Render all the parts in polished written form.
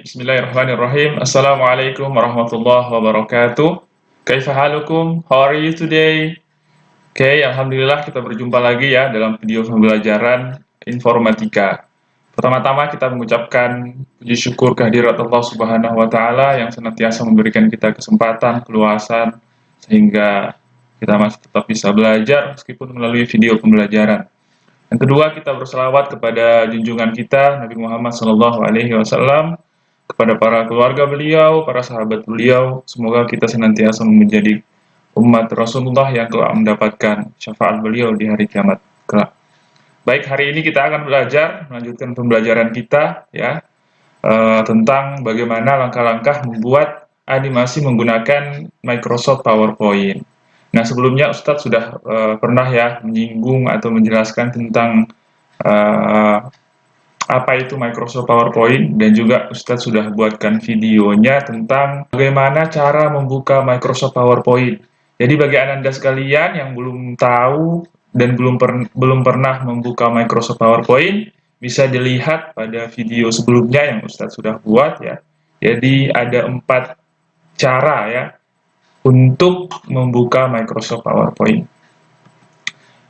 Bismillahirrahmanirrahim. Assalamualaikum warahmatullahi wabarakatuh. Kaifa halukum? How are you today? Oke, alhamdulillah kita berjumpa lagi ya dalam video pembelajaran informatika. Pertama-tama kita mengucapkan puji syukur kehadirat Allah Subhanahu wa taala yang senantiasa memberikan kita kesempatan, keluasan sehingga kita masih tetap bisa belajar meskipun melalui video pembelajaran. Yang kedua, kita berselawat kepada junjungan kita Nabi Muhammad SAW, kepada para keluarga beliau, para sahabat beliau. Semoga kita senantiasa menjadi umat Rasulullah yang telah mendapatkan syafaat beliau di hari kiamat kelak. Baik, hari ini kita akan melanjutkan pembelajaran kita ya tentang bagaimana langkah-langkah membuat animasi menggunakan Microsoft PowerPoint. Nah, sebelumnya Ustadz sudah pernah ya menyinggung atau menjelaskan tentang apa itu Microsoft PowerPoint, dan juga Ustadz sudah buatkan videonya tentang bagaimana cara membuka Microsoft PowerPoint. Jadi bagi Anda sekalian yang belum tahu dan belum pernah membuka Microsoft PowerPoint, bisa dilihat pada video sebelumnya yang Ustadz sudah buat ya. Jadi ada 4 cara ya untuk membuka Microsoft PowerPoint.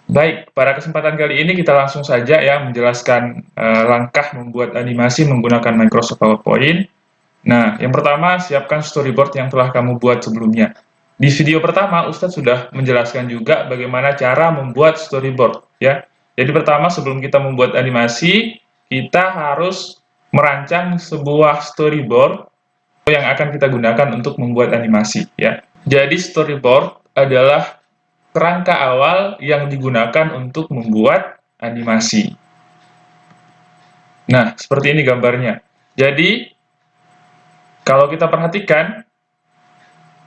Baik, pada kesempatan kali ini kita langsung saja ya menjelaskan langkah membuat animasi menggunakan Microsoft PowerPoint. Nah, yang pertama, siapkan storyboard yang telah kamu buat sebelumnya. Di video pertama, Ustadz sudah menjelaskan juga bagaimana cara membuat storyboard ya. Jadi pertama, sebelum kita membuat animasi, kita harus merancang sebuah storyboard yang akan kita gunakan untuk membuat animasi ya. Jadi storyboard adalah kerangka awal yang digunakan untuk membuat animasi. Nah, seperti ini gambarnya. Jadi, kalau kita perhatikan,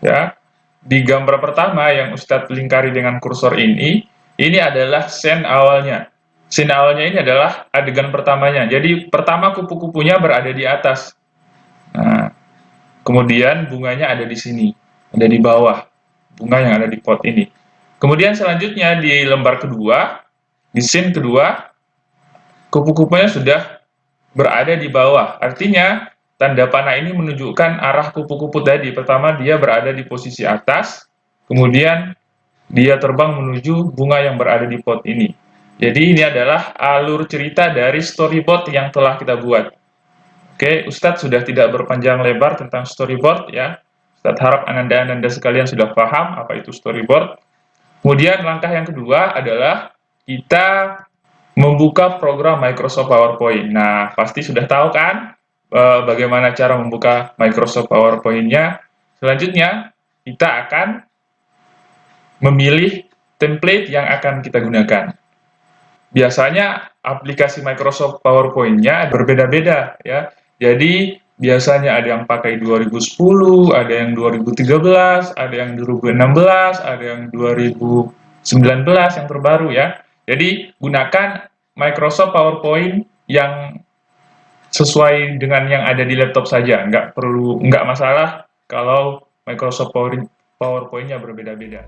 ya, di gambar pertama yang Ustadz lingkari dengan kursor ini adalah scene awalnya. Scene awalnya ini adalah adegan pertamanya. Jadi, pertama kupu-kupunya berada di atas. Nah, kemudian bunganya ada di sini, ada di bawah. Bunga yang ada di pot ini. Kemudian selanjutnya di lembar kedua, di scene kedua, kupu-kupunya sudah berada di bawah. Artinya, tanda panah ini menunjukkan arah kupu-kupu tadi. Pertama, dia berada di posisi atas, kemudian dia terbang menuju bunga yang berada di pot ini. Jadi ini adalah alur cerita dari storyboard yang telah kita buat. Oke, Ustadz sudah tidak berpanjang lebar tentang storyboard ya. Ustadz harap Anda sekalian sudah paham apa itu storyboard. Kemudian langkah yang kedua adalah kita membuka program Microsoft PowerPoint. Nah, pasti sudah tahu kan bagaimana cara membuka Microsoft PowerPoint-nya. Selanjutnya, kita akan memilih template yang akan kita gunakan. Biasanya aplikasi Microsoft PowerPoint-nya berbeda-beda ya. Jadi biasanya ada yang pakai 2010, ada yang 2013, ada yang 2016, ada yang 2019 yang terbaru ya. Jadi gunakan Microsoft PowerPoint yang sesuai dengan yang ada di laptop saja. Nggak masalah kalau Microsoft PowerPoint-nya berbeda-beda.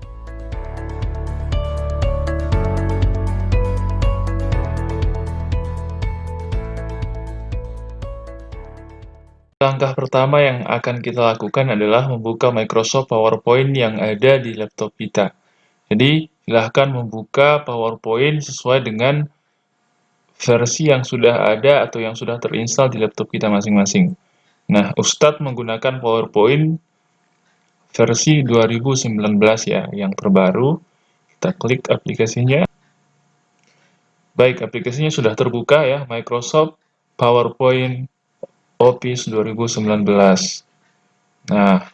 Langkah pertama yang akan kita lakukan adalah membuka Microsoft PowerPoint yang ada di laptop kita. Jadi, silahkan membuka PowerPoint sesuai dengan versi yang sudah ada atau yang sudah terinstall di laptop kita masing-masing. Nah, Ustadz menggunakan PowerPoint versi 2019 ya, yang terbaru. Kita klik aplikasinya. Baik, aplikasinya sudah terbuka ya, Microsoft PowerPoint Office 2019. Nah,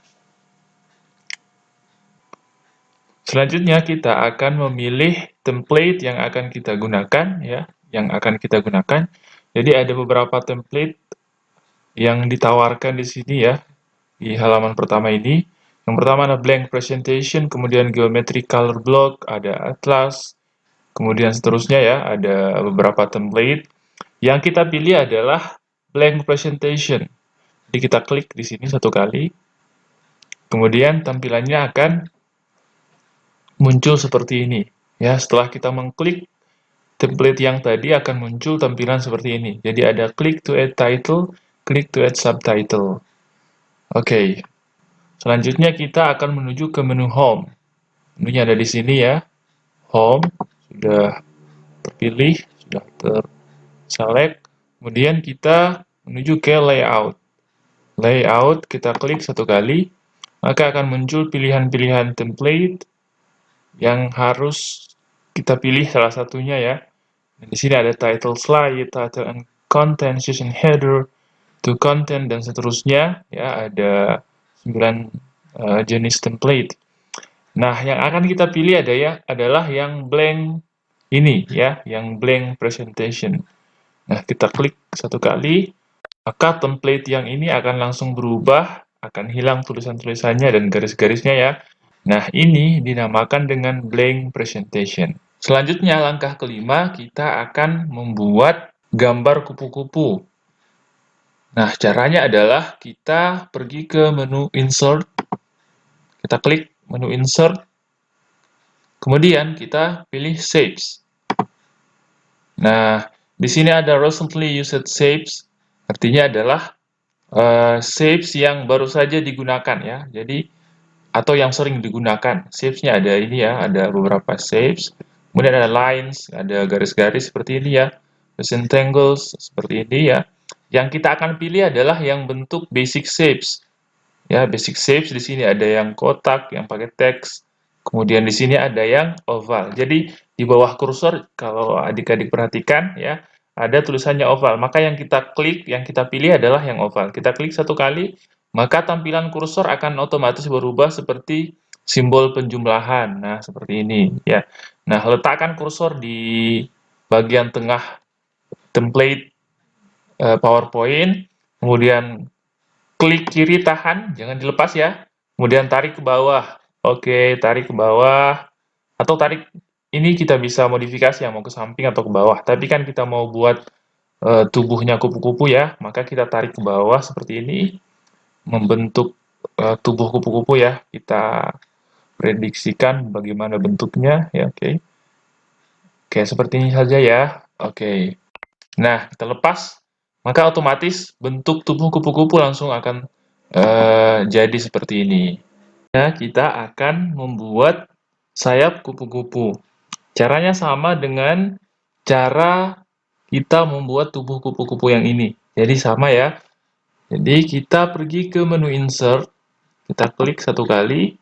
selanjutnya kita akan memilih template yang akan kita gunakan ya, Jadi ada beberapa template yang ditawarkan di sini ya, di halaman pertama ini. Yang pertama ada blank presentation, kemudian geometry color block, ada atlas, kemudian seterusnya ya, ada beberapa template. Yang kita pilih adalah blank presentation. Jadi kita klik di sini satu kali. Kemudian tampilannya akan muncul seperti ini. Ya, setelah kita mengklik template yang tadi akan muncul tampilan seperti ini. Jadi ada click to add title, klik to add subtitle. Oke. Selanjutnya kita akan menuju ke menu home. Menunya ada di sini ya. Home sudah terpilih, sudah terselect. Kemudian kita menuju ke layout. Layout kita klik satu kali, maka akan muncul pilihan-pilihan template yang harus kita pilih salah satunya ya. Di sini ada title slide, title and content, session header, to content dan seterusnya ya, ada 9 jenis template. Nah, yang akan kita pilih adalah yang blank ini ya, yang blank presentation. Nah, kita klik satu kali, maka template yang ini akan langsung berubah, akan hilang tulisan-tulisannya dan garis-garisnya ya. Nah, ini dinamakan dengan blank presentation. Selanjutnya, langkah kelima, kita akan membuat gambar kupu-kupu. Nah, caranya adalah kita pergi ke menu Insert, kita klik menu Insert, kemudian kita pilih Shapes. Nah, di sini ada Recently Used Shapes, artinya adalah shapes yang baru saja digunakan ya. Jadi atau yang sering digunakan. Shapes-nya ada ini ya, ada beberapa shapes. Kemudian ada lines, ada garis-garis seperti ini ya. Rectangles seperti ini ya. Yang kita akan pilih adalah yang bentuk basic shapes. Ya, basic shapes di sini ada yang kotak, yang pakai teks. Kemudian di sini ada yang oval. Jadi di bawah kursor kalau adik-adik perhatikan ya, ada tulisannya oval. Maka yang kita klik, yang kita pilih adalah yang oval. Kita klik satu kali, maka tampilan kursor akan otomatis berubah seperti simbol penjumlahan. Nah, seperti ini ya. Nah, letakkan kursor di bagian tengah template PowerPoint, kemudian klik kiri tahan, jangan dilepas ya. Kemudian tarik ke bawah. Oke, tarik ke bawah. Atau tarik, ini kita bisa modifikasi ya, mau ke samping atau ke bawah. Tapi kan kita mau buat tubuhnya kupu-kupu ya, maka kita tarik ke bawah seperti ini. Membentuk tubuh kupu-kupu ya. Kita prediksikan bagaimana bentuknya ya, oke. Oke, seperti ini saja ya. Oke. Nah, kita lepas, maka otomatis bentuk tubuh kupu-kupu langsung akan jadi seperti ini. Nah, kita akan membuat sayap kupu-kupu. Caranya sama dengan cara kita membuat tubuh kupu-kupu yang ini. Jadi sama ya. Jadi kita pergi ke menu Insert, kita klik satu kali,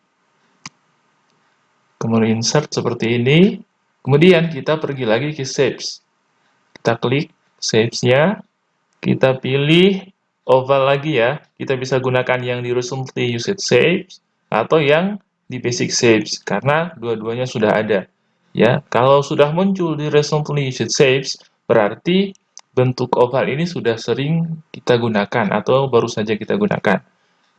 ke menu Insert seperti ini. Kemudian kita pergi lagi ke Shapes. Kita klik Shapes-nya, kita pilih oval lagi ya. Kita bisa gunakan yang di Recently Used Shapes atau yang di Basic Shapes karena dua-duanya sudah ada. Ya, kalau sudah muncul di Recently Used Shapes berarti bentuk oval ini sudah sering kita gunakan atau baru saja kita gunakan.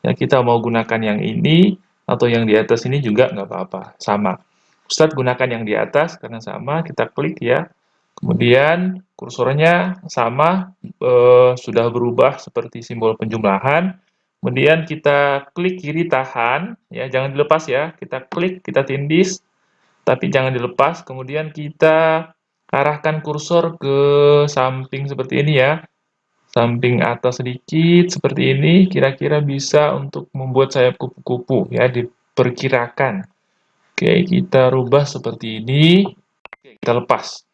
Ya, kita mau gunakan yang ini atau yang di atas ini juga nggak apa-apa, sama. Ustadz gunakan yang di atas karena sama, kita klik ya. Kemudian kursornya sama, sudah berubah seperti simbol penjumlahan. Kemudian kita klik kiri tahan, ya jangan dilepas ya. Kita klik, kita tindis, tapi jangan dilepas. Kemudian kita arahkan kursor ke samping seperti ini ya. Samping atas sedikit seperti ini, kira-kira bisa untuk membuat sayap kupu-kupu ya, diperkirakan. Oke, kita rubah seperti ini. Oke, kita lepas.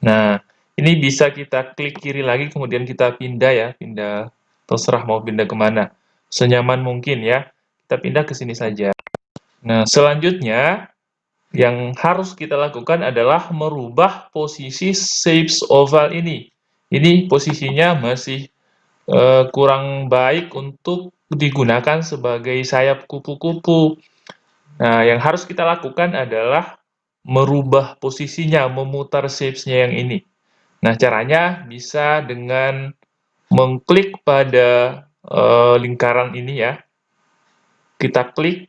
Nah, ini bisa kita klik kiri lagi, kemudian kita pindah ya, pindah, terserah mau pindah kemana. Senyaman mungkin ya, kita pindah ke sini saja. Nah, selanjutnya, yang harus kita lakukan adalah merubah posisi shapes oval ini. Ini posisinya masih kurang baik untuk digunakan sebagai sayap kupu-kupu. Nah, yang harus kita lakukan adalah merubah posisinya, memutar shapes-nya yang ini. Nah, caranya bisa dengan mengklik pada lingkaran ini ya. Kita klik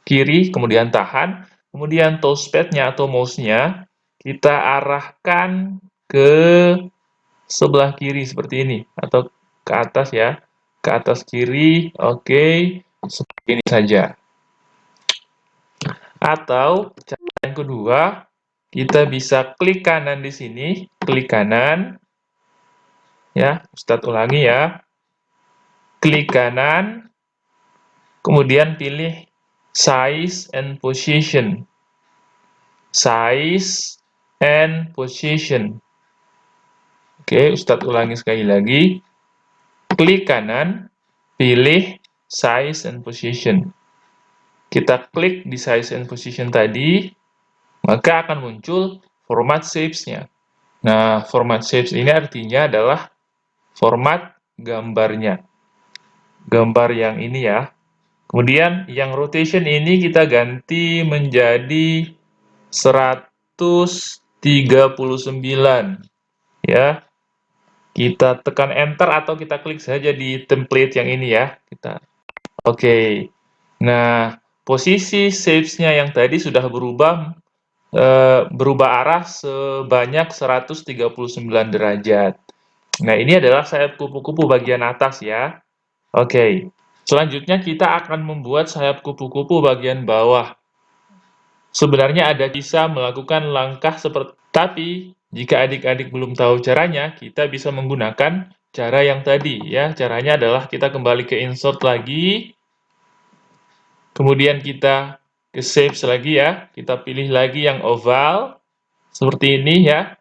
kiri, kemudian tahan, kemudian touchpad-nya atau mouse-nya kita arahkan ke sebelah kiri seperti ini, atau ke atas ya, ke atas kiri, oke, seperti ini saja. Atau cara yang kedua, kita bisa klik kanan di sini, klik kanan, ya, Ustadz ulangi ya. klik kanan, kemudian pilih size and position. Size and position. Oke, Ustadz ulangi sekali lagi. Klik kanan, pilih size and position. Kita klik di size and position tadi, maka akan muncul format shapes-nya. Nah, format shapes ini artinya adalah format gambarnya. Gambar yang ini ya. Kemudian yang rotation ini kita ganti menjadi 139 ya. Kita tekan enter atau kita klik saja di template yang ini ya. Oke. Nah, posisi shapes-nya yang tadi sudah berubah arah sebanyak 139 derajat. Nah, ini adalah sayap kupu-kupu bagian atas ya. Oke. Selanjutnya kita akan membuat sayap kupu-kupu bagian bawah. Sebenarnya ada bisa melakukan langkah seperti tapi jika adik-adik belum tahu caranya, kita bisa menggunakan cara yang tadi ya. Caranya adalah kita kembali ke insert lagi. Kemudian kita ke shapes lagi ya. Kita pilih lagi yang oval seperti ini ya.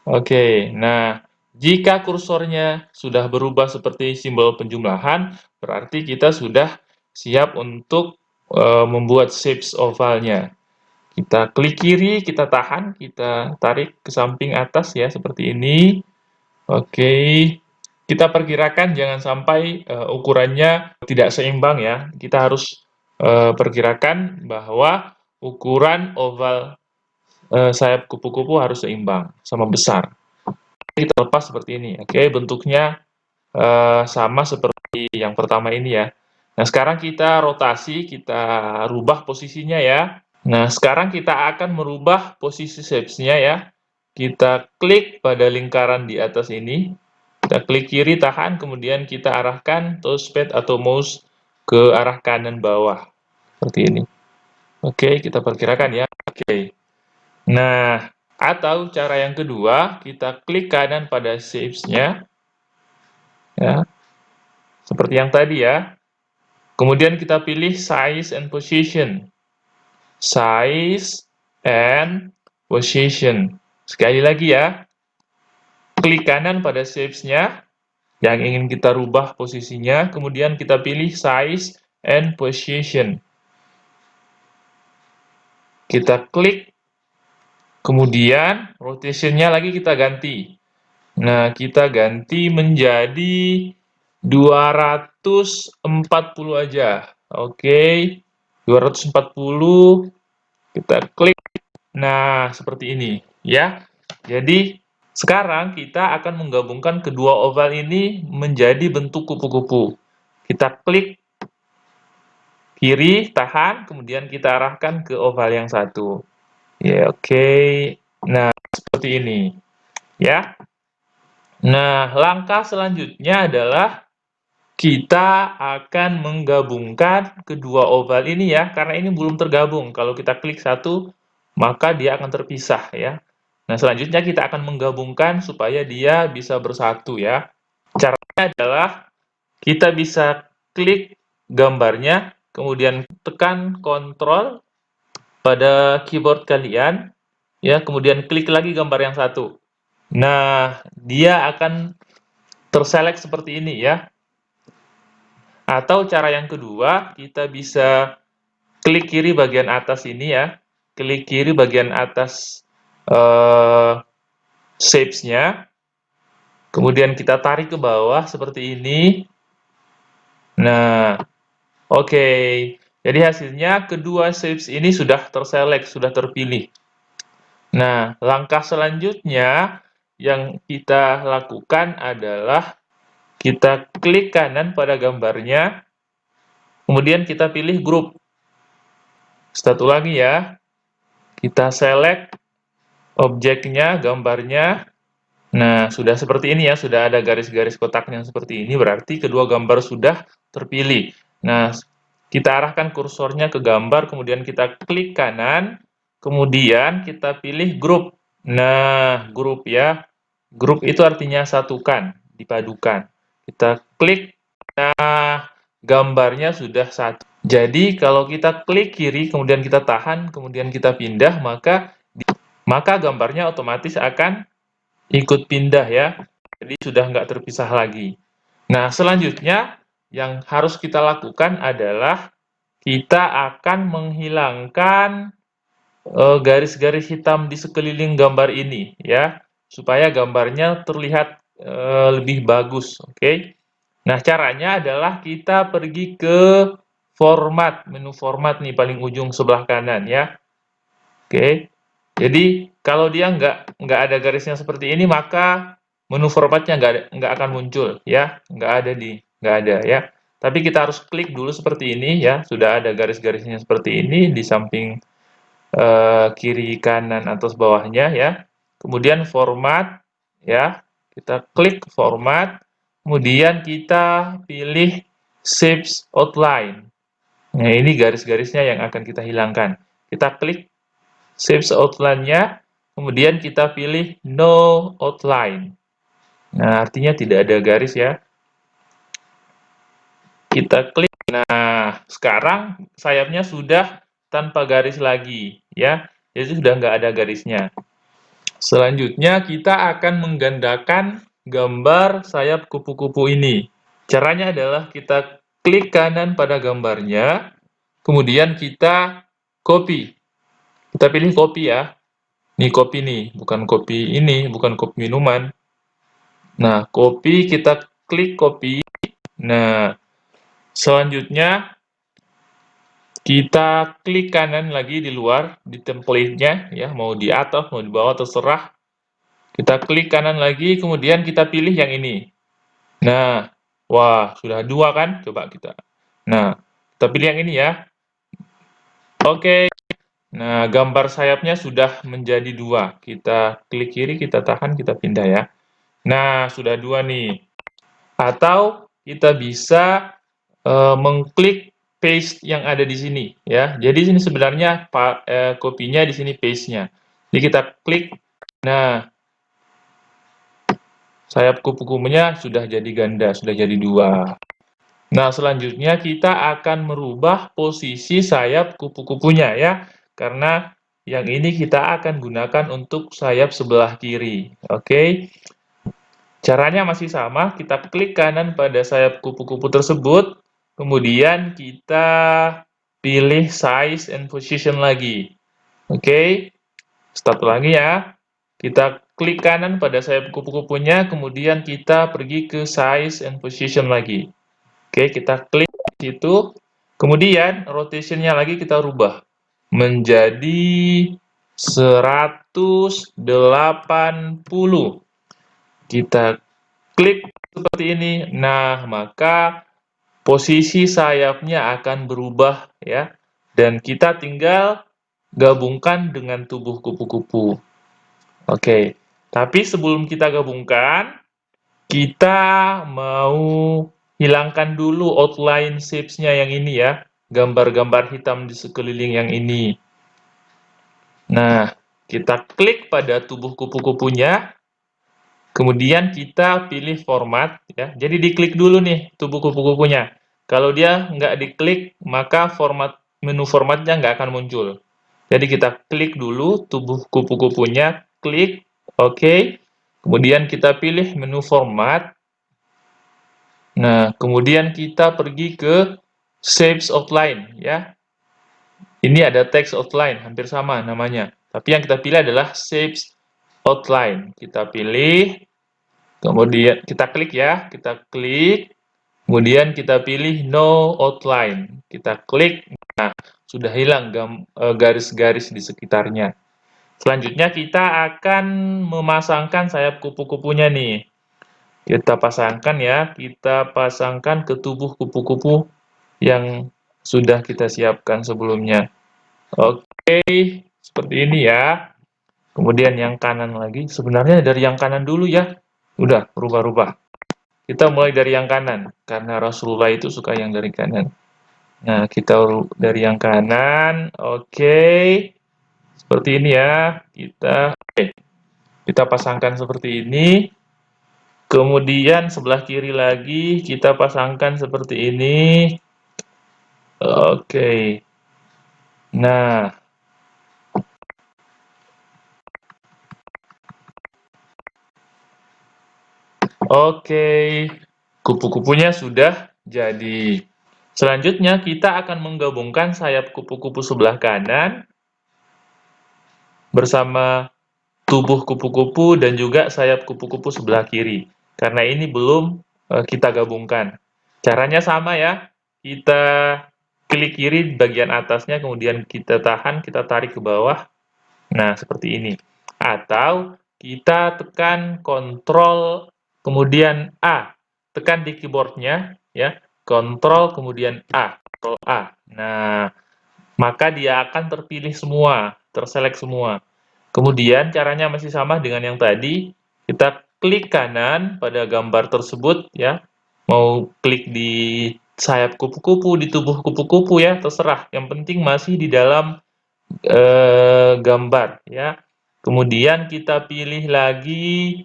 Oke, nah jika kursornya sudah berubah seperti simbol penjumlahan, berarti kita sudah siap untuk membuat shapes ovalnya. Kita klik kiri, kita tahan, kita tarik ke samping atas ya, seperti ini. Oke, kita perkirakan jangan sampai ukurannya tidak seimbang ya. Kita harus perkirakan bahwa ukuran oval sayap kupu-kupu harus seimbang, sama besar. Kita lepas seperti ini, oke, bentuknya sama seperti yang pertama ini ya. Nah, sekarang kita rotasi, kita rubah posisinya ya. Nah, sekarang kita akan merubah posisi shapes-nya ya. Kita klik pada lingkaran di atas ini, kita klik kiri, tahan, kemudian kita arahkan touchpad atau mouse ke arah kanan bawah, seperti ini. Oke, kita perkirakan ya. Oke. Nah, atau cara yang kedua, kita klik kanan pada shapes-nya, ya, seperti yang tadi ya. Kemudian kita pilih size and position. Size and position. Sekali lagi ya, klik kanan pada shapes-nya yang ingin kita rubah posisinya, kemudian kita pilih size and position. Kita klik, kemudian rotation-nya lagi kita ganti. Nah, kita ganti menjadi 240 aja. Oke, 240, kita klik. Nah, seperti ini ya. Jadi, sekarang kita akan menggabungkan kedua oval ini menjadi bentuk kupu-kupu. Kita klik kiri, tahan, kemudian kita arahkan ke oval yang satu. Ya, oke. Nah, seperti ini. Ya. Nah, langkah selanjutnya adalah kita akan menggabungkan kedua oval ini ya, karena ini belum tergabung. Kalau kita klik satu, maka dia akan terpisah ya. Nah, selanjutnya kita akan menggabungkan supaya dia bisa bersatu ya. Caranya adalah kita bisa klik gambarnya, kemudian tekan Ctrl pada keyboard kalian, ya, kemudian klik lagi gambar yang satu. Nah, dia akan terselect seperti ini ya. Atau cara yang kedua, kita bisa klik kiri bagian atas ini ya. Klik kiri bagian atas shapes-nya. Kemudian kita tarik ke bawah seperti ini. Nah, oke. Jadi hasilnya kedua shapes ini sudah terselect, sudah terpilih. Nah, langkah selanjutnya yang kita lakukan adalah kita klik kanan pada gambarnya, kemudian kita pilih grup. Satu lagi ya, kita select objeknya, gambarnya. Nah, sudah seperti ini ya, sudah ada garis-garis kotaknya seperti ini, berarti kedua gambar sudah terpilih. Nah, kita arahkan kursornya ke gambar, kemudian kita klik kanan, kemudian kita pilih grup. Nah, grup ya. Grup itu artinya satukan, dipadukan. Kita klik, nah gambarnya sudah satu. Jadi kalau kita klik kiri, kemudian kita tahan, kemudian kita pindah, maka gambarnya otomatis akan ikut pindah ya. Jadi sudah nggak terpisah lagi. Nah, selanjutnya yang harus kita lakukan adalah kita akan menghilangkan garis-garis hitam di sekeliling gambar ini ya, supaya gambarnya terlihat lebih bagus, oke? Nah, caranya adalah kita pergi ke format, menu format nih paling ujung sebelah kanan ya. Oke. Jadi kalau dia nggak ada garisnya seperti ini, maka menu formatnya nggak akan muncul ya, nggak ada ya. Tapi kita harus klik dulu seperti ini ya, sudah ada garis-garisnya seperti ini di samping kiri, kanan, atas, bawahnya ya. Kemudian format ya, kita klik format, kemudian kita pilih shapes outline. Nah, ini garis-garisnya yang akan kita hilangkan. Kita klik shapes outline-nya, kemudian kita pilih no outline. Nah, artinya tidak ada garis ya. Kita klik. Nah, sekarang sayapnya sudah tanpa garis lagi ya. Jadi sudah nggak ada garisnya. Selanjutnya kita akan menggandakan gambar sayap kupu-kupu ini. Caranya adalah kita klik kanan pada gambarnya, kemudian kita copy. Kita pilih copy ya. Ini kopi nih, bukan kopi ini, bukan kopi minuman. Nah, kopi, kita klik kopi. Nah, selanjutnya kita klik kanan lagi di luar, di template-nya, ya, mau di atas, mau di bawah, terserah. Kita klik kanan lagi, kemudian kita pilih yang ini. Nah, wah, sudah dua kan? Coba kita. Nah, kita pilih yang ini ya. Oke. Nah, gambar sayapnya sudah menjadi dua. Kita klik kiri, kita tahan, kita pindah ya. Nah, sudah dua nih. Atau kita bisa mengklik paste yang ada di sini ya. Jadi sini sebenarnya kopinya di sini paste-nya. Jadi kita klik. Nah, sayap kupu-kupunya sudah jadi ganda, sudah jadi dua. Nah, selanjutnya kita akan merubah posisi sayap kupu-kupunya ya. Karena yang ini kita akan gunakan untuk sayap sebelah kiri. Oke. Caranya masih sama, kita klik kanan pada sayap kupu-kupu tersebut, kemudian kita pilih size and position lagi. Oke, start lagi ya. Kita klik kanan pada sayap kupu-kupunya, kemudian kita pergi ke size and position lagi. Oke, kita klik di situ, kemudian rotation-nya lagi kita rubah menjadi 180. Kita klik seperti ini. Nah, maka posisi sayapnya akan berubah ya. Dan kita tinggal gabungkan dengan tubuh kupu-kupu. Oke. Tapi sebelum kita gabungkan, kita mau hilangkan dulu outline shapes-nya yang ini ya. Gambar-gambar hitam di sekeliling yang ini. Nah, kita klik pada tubuh kupu-kupunya. Kemudian kita pilih format ya. Jadi diklik dulu nih tubuh kupu-kupunya. Kalau dia nggak diklik, maka menu formatnya nggak akan muncul. Jadi kita klik dulu tubuh kupu-kupunya, klik, oke. Kemudian kita pilih menu format. Nah, kemudian kita pergi ke shapes outline ya. Ini ada text outline, hampir sama namanya. Tapi yang kita pilih adalah shapes outline. Kita pilih. Kemudian kita klik ya, kita klik, kemudian kita pilih no outline. Kita klik, nah sudah hilang garis-garis di sekitarnya. Selanjutnya kita akan memasangkan sayap kupu-kupunya nih. Kita pasangkan ya, kita pasangkan ke tubuh kupu-kupu yang sudah kita siapkan sebelumnya. Oke, seperti ini ya. Kemudian yang kanan lagi, sebenarnya dari yang kanan dulu ya. Udah, rubah-rubah. Kita mulai dari yang kanan, karena Rasulullah itu suka yang dari kanan. Nah, kita dari yang kanan, oke. Seperti ini ya, kita pasangkan seperti ini. Kemudian sebelah kiri lagi kita pasangkan seperti ini. Oke. Nah, oke. Kupu-kupunya sudah jadi. Selanjutnya kita akan menggabungkan sayap kupu-kupu sebelah kanan bersama tubuh kupu-kupu dan juga sayap kupu-kupu sebelah kiri. Karena ini belum kita gabungkan. Caranya sama ya. Kita klik kiri bagian atasnya, kemudian kita tahan, kita tarik ke bawah. Nah, seperti ini. Atau kita tekan Ctrl kemudian A. Tekan di keyboardnya ya. Ctrl kemudian A. Ctrl A. Nah, maka dia akan terpilih semua, terselect semua. Kemudian caranya masih sama dengan yang tadi, kita klik kanan pada gambar tersebut ya, mau klik di sayap kupu-kupu, di tubuh kupu-kupu ya, terserah, yang penting masih di dalam gambar ya. Kemudian kita pilih lagi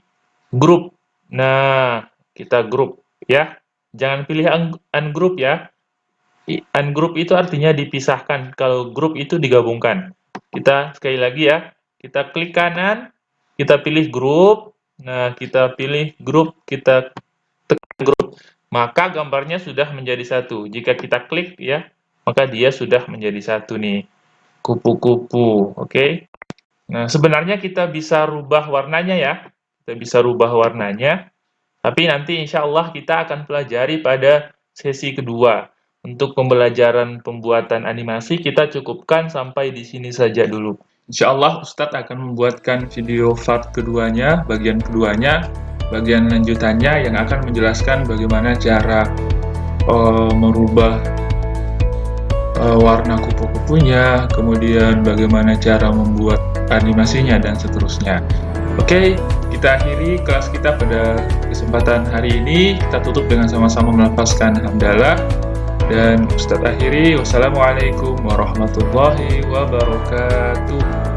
grup. Nah, kita grup ya, jangan pilih ungroup ya. Ungroup itu artinya dipisahkan, kalau grup itu digabungkan. Kita sekali lagi ya, kita klik kanan, kita pilih grup, nah kita pilih grup, kita tekan grup, maka gambarnya sudah menjadi satu. Jika kita klik ya, maka dia sudah menjadi satu nih, kupu-kupu, oke? Nah, sebenarnya kita bisa rubah warnanya ya, kita bisa rubah warnanya, tapi nanti insya Allah kita akan pelajari pada sesi kedua. Untuk pembelajaran pembuatan animasi kita cukupkan sampai di sini saja dulu. Insya Allah Ustadz akan membuatkan video part keduanya, bagian keduanya, bagian lanjutannya yang akan menjelaskan bagaimana cara merubah warna kupu-kupunya, kemudian bagaimana cara membuat animasinya, dan seterusnya. Oke, kita akhiri kelas kita pada kesempatan hari ini. Kita tutup dengan sama-sama melafazkan hamdalah. Dan Ustadz akhiri, wassalamualaikum warahmatullahi wabarakatuh.